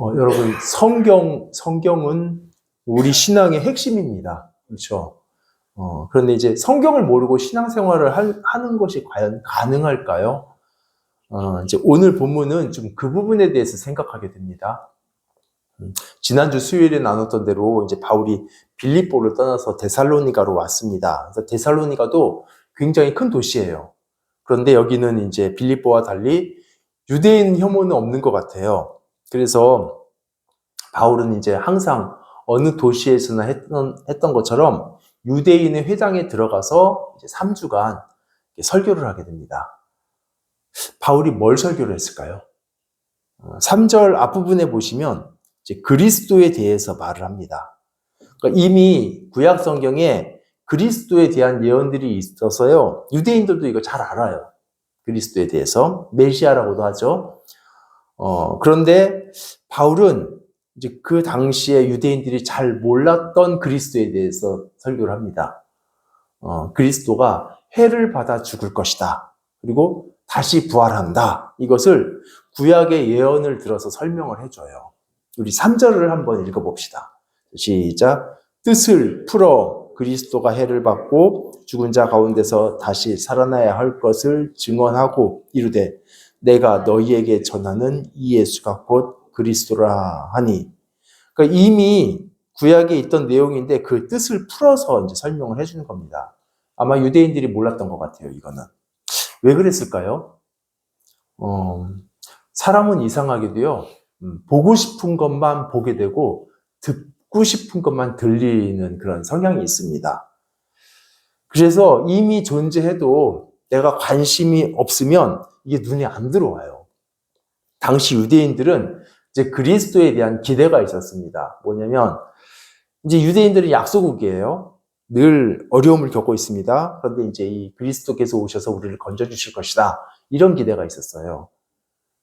여러분, 성경은 우리 신앙의 핵심입니다. 그렇죠? 그런데 이제 성경을 모르고 신앙생활을 하는 것이 과연 가능할까요? 이제 오늘 본문은 좀 그 부분에 대해서 생각하게 됩니다. 지난주 수요일에 나눴던 대로 이제 바울이 빌립보를 떠나서 데살로니가로 왔습니다. 그래서 데살로니가도 굉장히 큰 도시예요. 그런데 여기는 이제 빌립보와 달리 유대인 혐오는 없는 것 같아요. 그래서 바울은 이제 항상 어느 도시에서나 했던 것처럼 유대인의 회당에 들어가서 이제 3주간 설교를 하게 됩니다. 바울이 뭘 설교를 했을까요? 3절 앞부분에 보시면 이제 그리스도에 대해서 말을 합니다. 그러니까 이미 구약 성경에 그리스도에 대한 예언들이 있어서요. 유대인들도 이거 잘 알아요. 그리스도에 대해서 메시아라고도 하죠. 그런데 바울은 이제 그 당시에 유대인들이 잘 몰랐던 그리스도에 대해서 설교를 합니다. 그리스도가 해를 받아 죽을 것이다. 그리고 다시 부활한다. 이것을 구약의 예언을 들어서 설명을 해줘요. 우리 3절을 한번 읽어봅시다. 시작. 뜻을 풀어 그리스도가 해를 받고 죽은 자 가운데서 다시 살아나야 할 것을 증언하고 이르되 내가 너희에게 전하는 이 예수가 곧 그리스도라 하니. 그러니까 이미 구약에 있던 내용인데 그 뜻을 풀어서 이제 설명을 해주는 겁니다. 아마 유대인들이 몰랐던 것 같아요, 이거는. 왜 그랬을까요? 사람은 이상하게도요, 보고 싶은 것만 보게 되고, 듣고 싶은 것만 들리는 그런 성향이 있습니다. 그래서 이미 존재해도 내가 관심이 없으면 이게 눈에 안 들어와요. 당시 유대인들은 이제 그리스도에 대한 기대가 있었습니다. 뭐냐면, 이제 유대인들은 약소국이에요. 늘 어려움을 겪고 있습니다. 그런데 이제 이 그리스도께서 오셔서 우리를 건져주실 것이다. 이런 기대가 있었어요.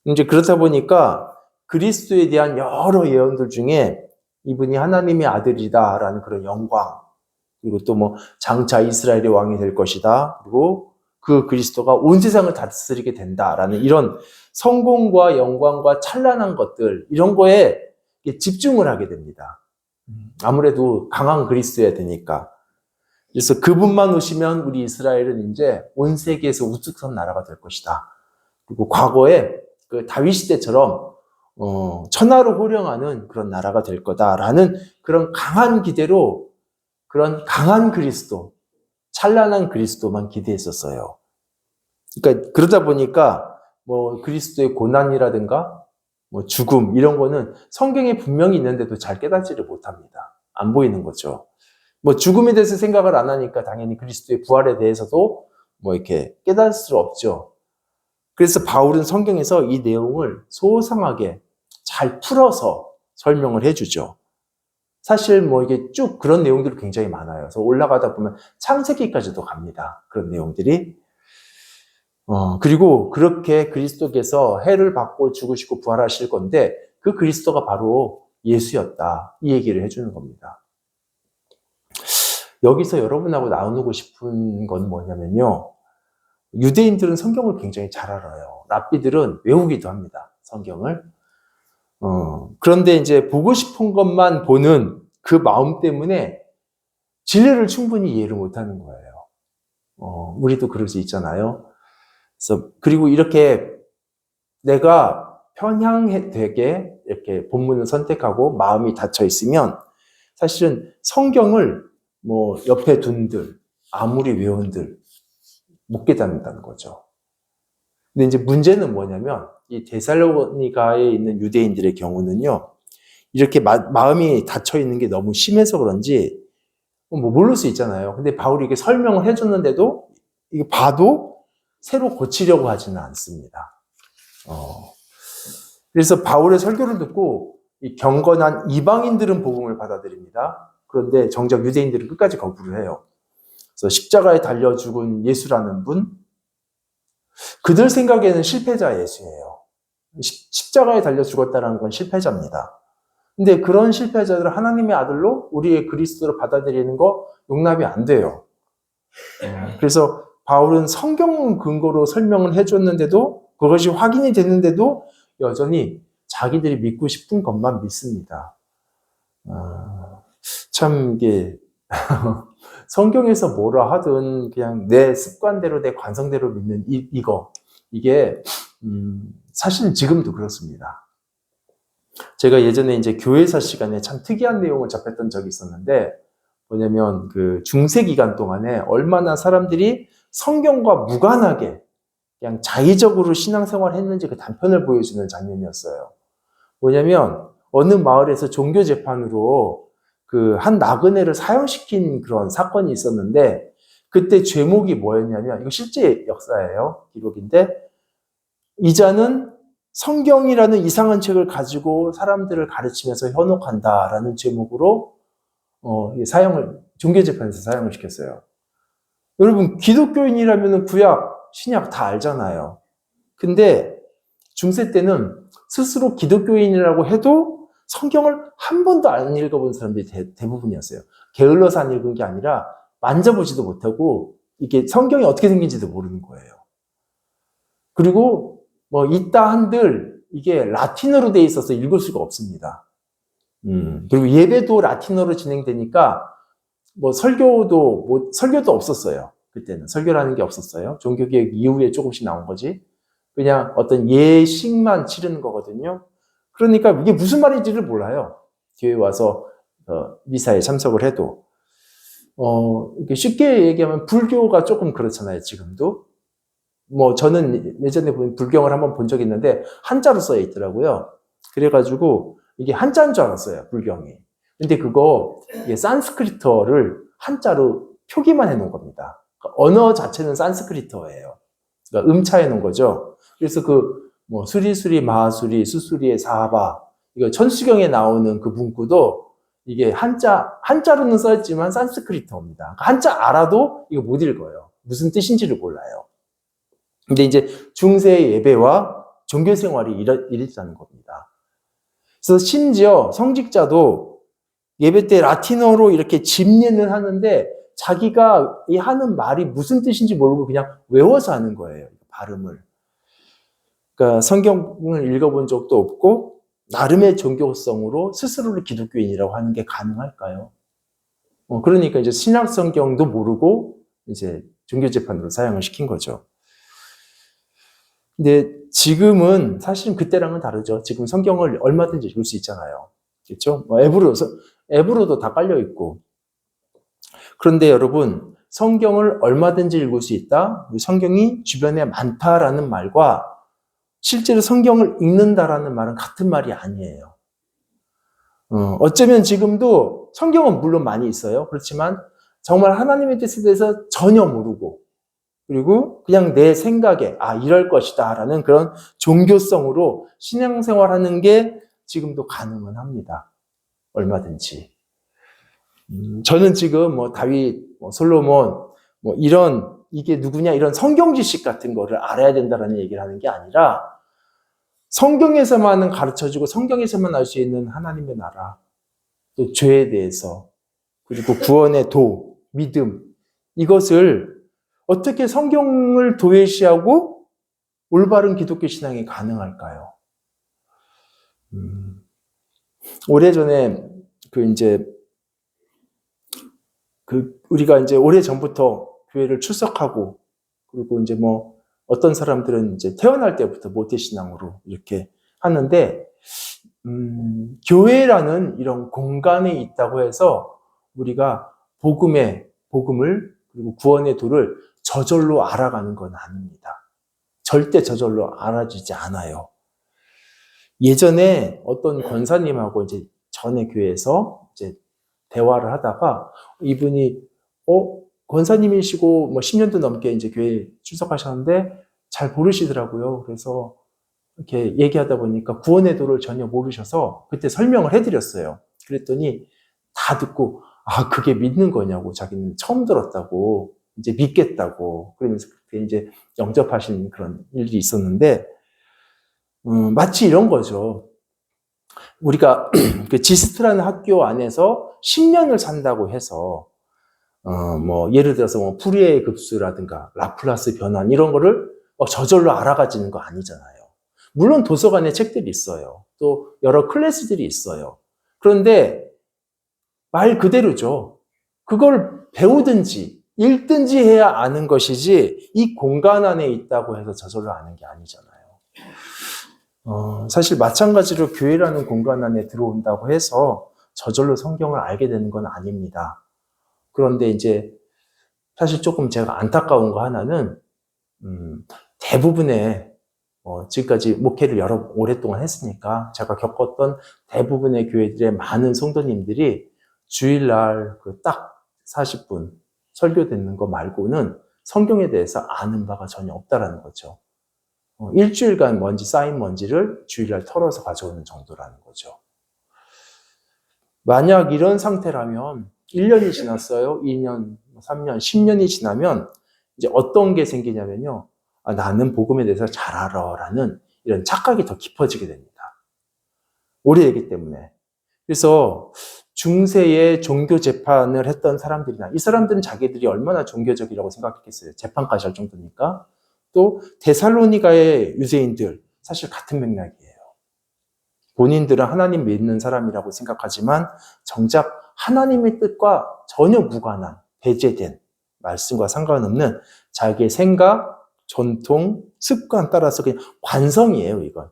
이제 그렇다 보니까 그리스도에 대한 여러 예언들 중에 이분이 하나님의 아들이다라는 그런 영광, 그리고 또 뭐 장차 이스라엘의 왕이 될 것이다. 그리고 그 그리스도가 온 세상을 다스리게 된다라는 이런 성공과 영광과 찬란한 것들, 이런 거에 집중을 하게 됩니다. 아무래도 강한 그리스도여야 되니까. 그래서 그분만 오시면 우리 이스라엘은 이제 온 세계에서 우뚝 선 나라가 될 것이다. 그리고 과거에 그 다윗 시대처럼 천하를 호령하는 그런 나라가 될 거다라는 그런 강한 기대로 그런 강한 그리스도, 찬란한 그리스도만 기대했었어요. 그러니까 그러다 보니까 뭐 그리스도의 고난이라든가 뭐 죽음 이런 거는 성경에 분명히 있는데도 잘 깨닫지를 못합니다. 안 보이는 거죠. 뭐 죽음에 대해서 생각을 안 하니까 당연히 그리스도의 부활에 대해서도 뭐 이렇게 깨달을 수 없죠. 그래서 바울은 성경에서 이 내용을 소상하게 잘 풀어서 설명을 해주죠. 사실 뭐 이게 쭉 그런 내용들이 굉장히 많아요. 그래서 올라가다 보면 창세기까지도 갑니다. 그런 내용들이. 그리고 그렇게 그리스도께서 해를 받고 죽으시고 부활하실 건데 그 그리스도가 바로 예수였다. 이 얘기를 해주는 겁니다. 여기서 여러분하고 나누고 싶은 건 뭐냐면요. 유대인들은 성경을 굉장히 잘 알아요. 랍비들은 외우기도 합니다. 성경을. 그런데 이제 보고 싶은 것만 보는 그 마음 때문에 진리를 충분히 이해를 못하는 거예요. 우리도 그럴 수 있잖아요. 그래서 그리고 이렇게 내가 편향되게 이렇게 본문을 선택하고 마음이 닫혀 있으면 사실은 성경을 뭐 옆에 둔들 아무리 외운들 못 깨닫는다는 거죠. 근데 이제 문제는 뭐냐면 이 데살로니가에 있는 유대인들의 경우는요. 이렇게 마음이 닫혀 있는 게 너무 심해서 그런지 뭐 모를 수 있잖아요. 근데 바울이 이게 설명을 해줬는데도 이게 봐도 새로 고치려고 하지는 않습니다. 그래서 바울의 설교를 듣고 이 경건한 이방인들은 복음을 받아들입니다. 그런데 정작 유대인들은 끝까지 거부를 해요. 그래서 십자가에 달려 죽은 예수라는 분, 그들 생각에는 실패자 예수예요. 십자가에 달려 죽었다는 건 실패자입니다. 근데 그런 실패자들을 하나님의 아들로 우리의 그리스도를 받아들이는 거 용납이 안 돼요. 그래서 바울은 성경 근거로 설명을 해줬는데도 그것이 확인이 됐는데도 여전히 자기들이 믿고 싶은 것만 믿습니다. 참 이게 성경에서 뭐라 하든 그냥 내 습관대로 내 관성대로 믿는 이게 사실 지금도 그렇습니다. 제가 예전에 이제 교회사 시간에 참 특이한 내용을 접했던 적이 있었는데 뭐냐면 그 중세 기간 동안에 얼마나 사람들이 성경과 무관하게 그냥 자의적으로 신앙생활을 했는지 그 단편을 보여주는 장면이었어요. 뭐냐면 어느 마을에서 종교 재판으로 그 한 나그네를 사형시킨 그런 사건이 있었는데 그때 죄목이 뭐였냐면 이거 실제 역사예요. 기록인데 이자는 성경이라는 이상한 책을 가지고 사람들을 가르치면서 현혹한다라는 제목으로 종교 재판에서 사형을 시켰어요. 여러분 기독교인이라면 구약, 신약 다 알잖아요. 근데 중세 때는 스스로 기독교인이라고 해도 성경을 한 번도 안 읽어본 사람들이 대부분이었어요. 게을러서 안 읽은 게 아니라 만져보지도 못하고 이게 성경이 어떻게 생긴지도 모르는 거예요. 그리고 뭐 있다 한들 이게 라틴어로 돼 있어서 읽을 수가 없습니다. 그리고 예배도 라틴어로 진행되니까 뭐 설교도 없었어요. 그때는 설교라는 게 없었어요. 종교개혁 이후에 조금씩 나온 거지. 그냥 어떤 예식만 치르는 거거든요. 그러니까 이게 무슨 말인지를 몰라요. 교회 와서 미사에 참석을 해도. 이렇게 쉽게 얘기하면 불교가 조금 그렇잖아요, 지금도. 뭐 저는 예전에 불경을 한번 본 적이 있는데 한자로 써 있더라고요. 그래가지고 이게 한자인 줄 알았어요, 불경이. 근데 그거 산스크리트어를 한자로 표기만 해놓은 겁니다. 그러니까 언어 자체는 산스크리트어예요. 그러니까 음차해 놓은 거죠. 그래서 뭐 수리수리 마하수리 수수리의 사하바 이거 천수경에 나오는 그 문구도 이게 한자로는 써있지만 산스크리트어입니다. 그러니까 한자 알아도 이거 못 읽어요. 무슨 뜻인지를 몰라요. 근데 이제 중세의 예배와 종교 생활이 이랬다는 겁니다. 그래서 심지어 성직자도 예배 때 라틴어로 이렇게 집례는 하는데 자기가 이 하는 말이 무슨 뜻인지 모르고 그냥 외워서 하는 거예요. 발음을. 그러니까 성경을 읽어본 적도 없고 나름의 종교성으로 스스로를 기독교인이라고 하는 게 가능할까요? 그러니까 이제 신약 성경도 모르고 이제 종교재판으로 사형을 시킨 거죠. 근데 지금은 사실은 그때랑은 다르죠. 지금 성경을 얼마든지 읽을 수 있잖아요. 그렇죠? 앱으로도 다 깔려 있고. 그런데 여러분, 성경을 얼마든지 읽을 수 있다. 성경이 주변에 많다라는 말과 실제로 성경을 읽는다라는 말은 같은 말이 아니에요. 어쩌면 지금도 성경은 물론 많이 있어요. 그렇지만 정말 하나님의 뜻에 대해서 전혀 모르고 그리고 그냥 내 생각에 이럴 것이다 라는 그런 종교성으로 신앙생활하는 게 지금도 가능은 합니다. 얼마든지. 저는 지금 뭐 다윗, 솔로몬 이게 누구냐 이런 성경 지식 같은 거를 알아야 된다라는 얘기를 하는 게 아니라 성경에서만 가르쳐주고 성경에서만 알 수 있는 하나님의 나라, 또 죄에 대해서 그리고 구원의 믿음 이것을 어떻게 성경을 도외시하고 올바른 기독교 신앙이 가능할까요? 오래전에 우리가 이제 오래전부터 교회를 출석하고 그리고 이제 뭐 어떤 사람들은 이제 태어날 때부터 모태신앙으로 이렇게 하는데 교회라는 이런 공간에 있다고 해서 우리가 복음을 그리고 구원의 도를 저절로 알아가는 건 아닙니다. 절대 저절로 알아지지 않아요. 예전에 어떤 권사님하고 이제 전에 교회에서 이제 대화를 하다가 이분이 권사님이시고 뭐 10년도 넘게 이제 교회에 출석하셨는데 잘 모르시더라고요. 그래서 이렇게 얘기하다 보니까 구원의 도를 전혀 모르셔서 그때 설명을 해드렸어요. 그랬더니 다 듣고 그게 믿는 거냐고 자기는 처음 들었다고 이제 믿겠다고 그러면서 그때 이제 영접하신 그런 일이 있었는데 마치 이런 거죠. 우리가 그 지스트라는 학교 안에서 10년을 산다고 해서 뭐 예를 들어서 뭐 푸리에의 급수라든가 라플라스 변환 이런 거를 저절로 알아가지는 거 아니잖아요. 물론 도서관에 책들이 있어요. 또 여러 클래스들이 있어요. 그런데 말 그대로죠. 그걸 배우든지 읽든지 해야 아는 것이지 이 공간 안에 있다고 해서 저절로 아는 게 아니잖아요. 사실 마찬가지로 교회라는 공간 안에 들어온다고 해서 저절로 성경을 알게 되는 건 아닙니다. 그런데 이제 사실 조금 제가 안타까운 거 하나는 대부분의 지금까지 목회를 오랫동안 했으니까 제가 겪었던 대부분의 교회들의 많은 성도님들이 주일날 그 딱 40분 설교 듣는 거 말고는 성경에 대해서 아는 바가 전혀 없다라는 거죠. 일주일간 쌓인 먼지를 주일날 털어서 가져오는 정도라는 거죠. 만약 이런 상태라면 1년이 지났어요. 2년, 3년, 10년이 지나면 이제 어떤 게 생기냐면요. 나는 복음에 대해서 잘 알아라는 이런 착각이 더 깊어지게 됩니다. 오래되기 때문에. 그래서 중세에 종교 재판을 했던 사람들이나 이 사람들은 자기들이 얼마나 종교적이라고 생각했겠어요. 재판까지 할 정도니까. 또 데살로니가의 유대인들 사실 같은 맥락이에요. 본인들은 하나님 믿는 사람이라고 생각하지만 정작 하나님의 뜻과 전혀 무관한 배제된 말씀과 상관없는 자기의 생각, 전통, 습관 따라서 그냥 관성이에요, 이건.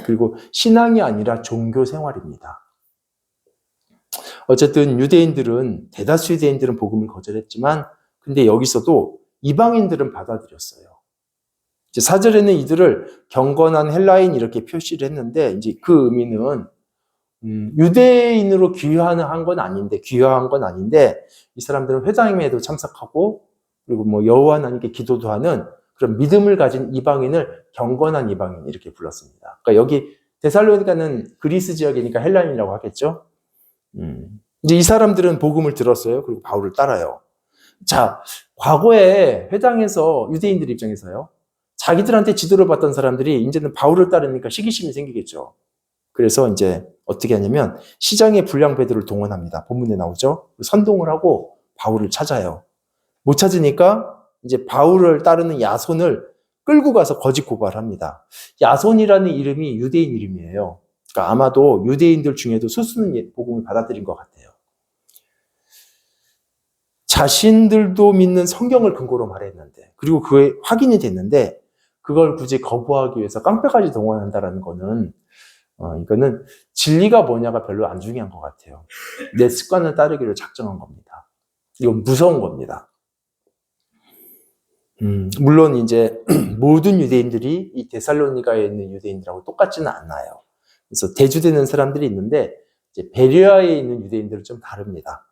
그리고 신앙이 아니라 종교 생활입니다. 어쨌든 대다수 유대인들은 복음을 거절했지만 근데 여기서도 이방인들은 받아들였어요. 이제 4절에는 이들을 경건한 헬라인 이렇게 표시를 했는데 이제 그 의미는 유대인으로 귀화한 건 아닌데 이 사람들은 회당에도 참석하고 그리고 여호와 하나님께 기도도 하는 그런 믿음을 가진 이방인을 경건한 이방인 이렇게 불렀습니다. 그러니까 여기 데살로니가는 그리스 지역이니까 헬라인이라고 하겠죠. 이제 이 사람들은 복음을 들었어요. 그리고 바울을 따라요. 자, 과거에 회당에서 유대인들 입장에서요. 자기들한테 지도를 받던 사람들이 이제는 바울을 따르니까 시기심이 생기겠죠. 그래서 이제 어떻게 하냐면 시장의 불량 배들을 동원합니다. 본문에 나오죠. 선동을 하고 바울을 찾아요. 못 찾으니까 이제 바울을 따르는 야손을 끌고 가서 거짓 고발합니다. 야손이라는 이름이 유대인 이름이에요. 그러니까 아마도 유대인들 중에도 소수는 복음을 받아들인 것 같아요. 자신들도 믿는 성경을 근거로 말했는데 그리고 그게 확인이 됐는데 그걸 굳이 거부하기 위해서 깡패까지 동원한다는 거는 이거는 진리가 뭐냐가 별로 안 중요한 것 같아요. 내 습관을 따르기로 작정한 겁니다. 이건 무서운 겁니다. 물론 이제 모든 유대인들이 이 데살로니가에 있는 유대인들하고 똑같지는 않아요. 그래서 대주되는 사람들이 있는데 이제 베레아에 있는 유대인들은 좀 다릅니다.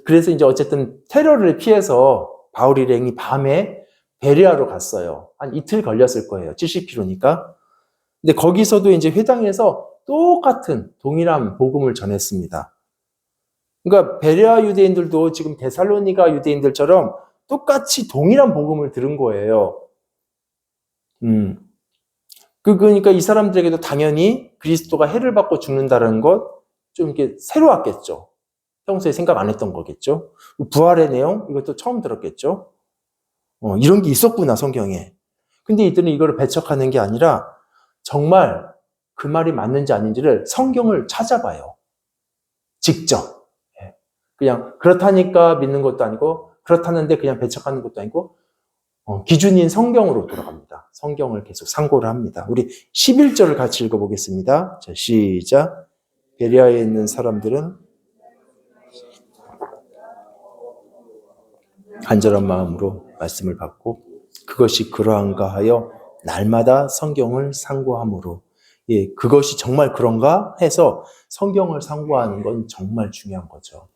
그래서 이제 어쨌든 테러를 피해서 바울 일행이 밤에 베레아로 갔어요. 한 이틀 걸렸을 거예요. 70km니까. 근데 거기서도 이제 회당에서 똑같은 동일한 복음을 전했습니다. 그러니까 베레아 유대인들도 지금 데살로니가 유대인들처럼 똑같이 동일한 복음을 들은 거예요. 그러니까 이 사람들에게도 당연히 그리스도가 해를 받고 죽는다는 것 좀 이렇게 새로웠겠죠. 평소에 생각 안 했던 거겠죠. 부활의 내용 이것도 처음 들었겠죠. 이런 게 있었구나 성경에. 근데 이들은 이거를 배척하는 게 아니라 정말 그 말이 맞는지 아닌지를 성경을 찾아봐요. 직접. 그냥 그렇다니까 믿는 것도 아니고 그렇다는데 그냥 배척하는 것도 아니고 기준인 성경으로 돌아갑니다. 성경을 계속 상고를 합니다. 우리 11절을 같이 읽어보겠습니다. 자, 시작. 베레아에 있는 사람들은 간절한 마음으로 말씀을 받고 그것이 그러한가 하여 날마다 성경을 상고함으로 그것이 정말 그런가 해서 성경을 상고하는 건 정말 중요한 거죠.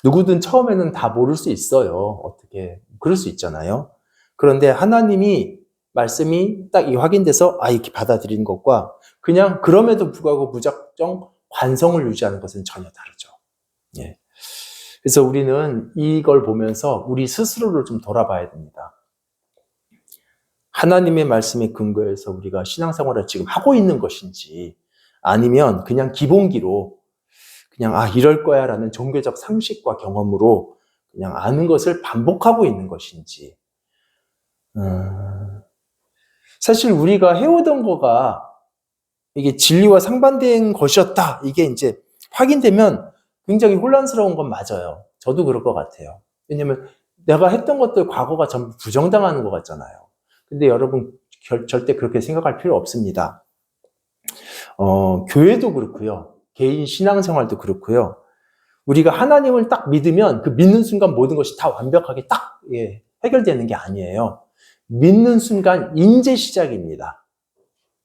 누구든 처음에는 다 모를 수 있어요. 어떻게 그럴 수 있잖아요. 그런데 하나님이 말씀이 딱 확인돼서 이렇게 받아들이는 것과 그냥 그럼에도 불구하고 무작정 관성을 유지하는 것은 전혀 다르죠. 예. 그래서 우리는 이걸 보면서 우리 스스로를 좀 돌아봐야 됩니다. 하나님의 말씀에 근거해서 우리가 신앙생활을 지금 하고 있는 것인지 아니면 그냥 기본기로 그냥 이럴 거야 라는 종교적 상식과 경험으로 그냥 아는 것을 반복하고 있는 것인지 사실 우리가 해오던 거가 이게 진리와 상반된 것이었다. 이게 이제 확인되면 굉장히 혼란스러운 건 맞아요. 저도 그럴 것 같아요. 왜냐면 내가 했던 것들 과거가 전부 부정당하는 것 같잖아요. 근데 여러분 절대 그렇게 생각할 필요 없습니다. 교회도 그렇고요. 개인 신앙생활도 그렇고요. 우리가 하나님을 딱 믿으면 그 믿는 순간 모든 것이 다 완벽하게 딱 해결되는 게 아니에요. 믿는 순간 인제 시작입니다.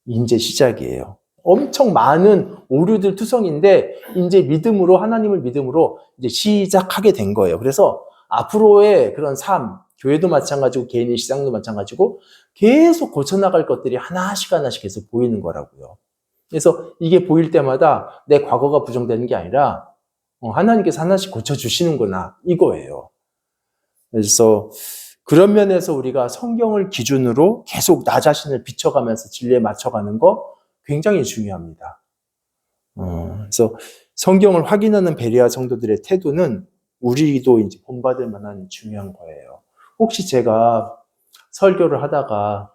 인제 시작이에요. 엄청 많은 오류들 투성인데 이제 믿음으로 하나님을 믿음으로 이제 시작하게 된 거예요. 그래서 앞으로의 그런 삶, 교회도 마찬가지고 개인의 시장도 마찬가지고 계속 고쳐나갈 것들이 하나씩 하나씩 계속 보이는 거라고요. 그래서 이게 보일 때마다 내 과거가 부정되는 게 아니라 하나님께서 하나씩 고쳐주시는구나 이거예요. 그래서 그런 면에서 우리가 성경을 기준으로 계속 나 자신을 비춰가면서 진리에 맞춰가는 거 굉장히 중요합니다. 그래서 성경을 확인하는 베레아 성도들의 태도는 우리도 이제 본받을 만한 중요한 거예요. 혹시 제가 설교를 하다가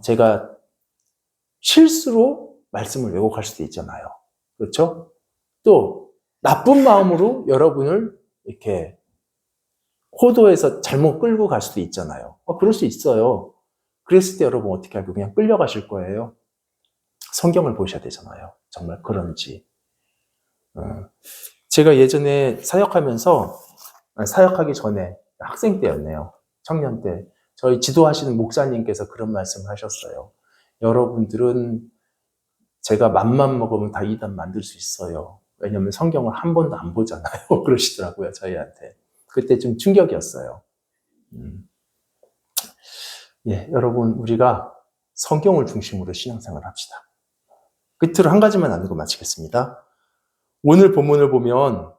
제가 실수로 말씀을 왜곡할 수도 있잖아요. 그렇죠? 또 나쁜 마음으로 여러분을 이렇게 호도에서 잘못 끌고 갈 수도 있잖아요. 그럴 수 있어요. 그랬을 때 여러분 어떻게 할까요? 그냥 끌려가실 거예요? 성경을 보셔야 되잖아요. 정말 그런지. 제가 예전에 사역하기 전에 학생 때였네요. 청년 때. 저희 지도하시는 목사님께서 그런 말씀을 하셨어요. 여러분들은 제가 맘만 먹으면 다 이단 만들 수 있어요. 왜냐면 성경을 한 번도 안 보잖아요. 그러시더라고요, 저희한테. 그때 좀 충격이었어요. 여러분, 우리가 성경을 중심으로 신앙생활을 합시다. 끝으로 한 가지만 나누고 마치겠습니다. 오늘 본문을 보면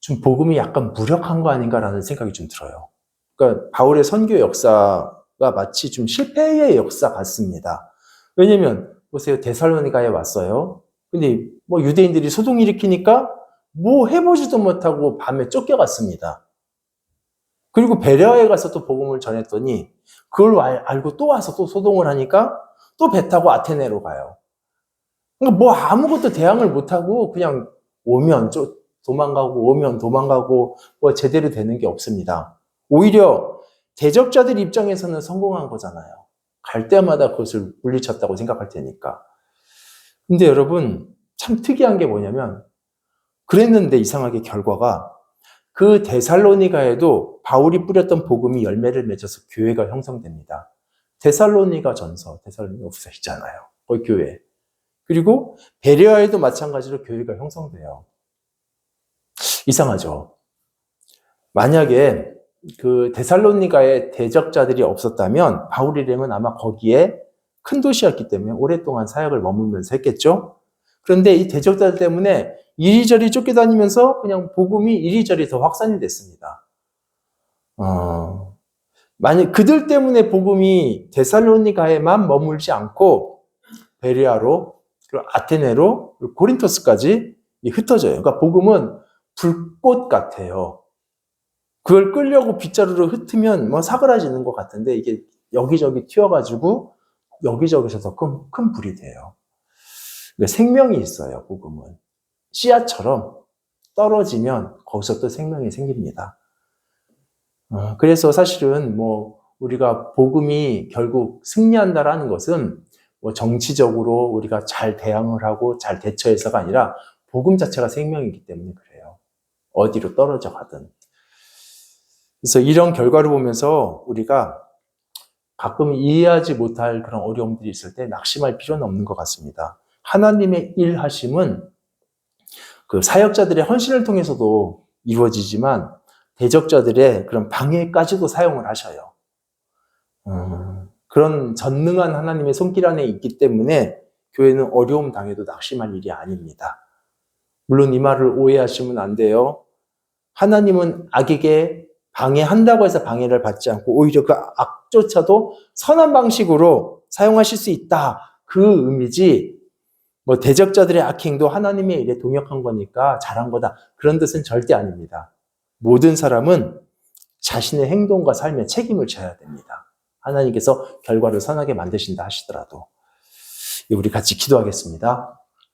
좀 복음이 약간 무력한 거 아닌가라는 생각이 좀 들어요. 그러니까 바울의 선교 역사가 마치 좀 실패의 역사 같습니다. 왜냐면 보세요, 데살로니가에 왔어요. 근데 뭐 유대인들이 소동 일으키니까 뭐 해보지도 못하고 밤에 쫓겨갔습니다. 그리고 베레아에 가서 또 복음을 전했더니 그걸 알고 또 와서 또 소동을 하니까 또 배 타고 아테네로 가요. 그러니까 뭐 아무것도 대항을 못하고 그냥 오면 도망가고 오면 도망가고 뭐 제대로 되는 게 없습니다. 오히려 대적자들 입장에서는 성공한 거잖아요. 갈 때마다 그것을 물리쳤다고 생각할 테니까. 근데 여러분 참 특이한 게 뭐냐면 그랬는데 이상하게 결과가 그 데살로니가에도 바울이 뿌렸던 복음이 열매를 맺어서 교회가 형성됩니다. 데살로니가 전서, 데살로니가 후서 있잖아요. 거기 교회. 그리고 베레아에도 마찬가지로 교회가 형성돼요. 이상하죠. 만약에 그 데살로니가에 대적자들이 없었다면 바울이라면 아마 거기에 큰 도시였기 때문에 오랫동안 사역을 머물면서 했겠죠. 그런데 이 대적자들 때문에 이리저리 쫓겨다니면서 그냥 복음이 이리저리 더 확산이 됐습니다. 만약 그들 때문에 복음이 데살로니가에만 머물지 않고 베레아로, 그리고 아테네로, 그리고 고린토스까지 흩어져요. 그러니까 복음은 불꽃 같아요. 그걸 끌려고 빗자루로 흩으면 뭐 사그라지는 것 같은데 이게 여기저기 튀어가지고 여기저기서 더 큰 불이 돼요. 그러니까 생명이 있어요, 복음은. 씨앗처럼 떨어지면 거기서 또 생명이 생깁니다. 그래서 사실은 뭐 우리가 복음이 결국 승리한다라는 것은 뭐 정치적으로 우리가 잘 대응을 하고 잘 대처해서가 아니라 복음 자체가 생명이기 때문에 그래요. 어디로 떨어져 가든. 그래서 이런 결과를 보면서 우리가 가끔 이해하지 못할 그런 어려움들이 있을 때 낙심할 필요는 없는 것 같습니다. 하나님의 일하심은 그 사역자들의 헌신을 통해서도 이루어지지만 대적자들의 그런 방해까지도 사용을 하셔요. 그런 전능한 하나님의 손길 안에 있기 때문에 교회는 어려움 당해도 낙심할 일이 아닙니다. 물론 이 말을 오해하시면 안 돼요. 하나님은 악에게 방해한다고 해서 방해를 받지 않고 오히려 그 악조차도 선한 방식으로 사용하실 수 있다. 그 의미지 뭐 대적자들의 악행도 하나님의 일에 동역한 거니까 잘한 거다. 그런 뜻은 절대 아닙니다. 모든 사람은 자신의 행동과 삶에 책임을 져야 됩니다. 하나님께서 결과를 선하게 만드신다 하시더라도. 우리 같이 기도하겠습니다.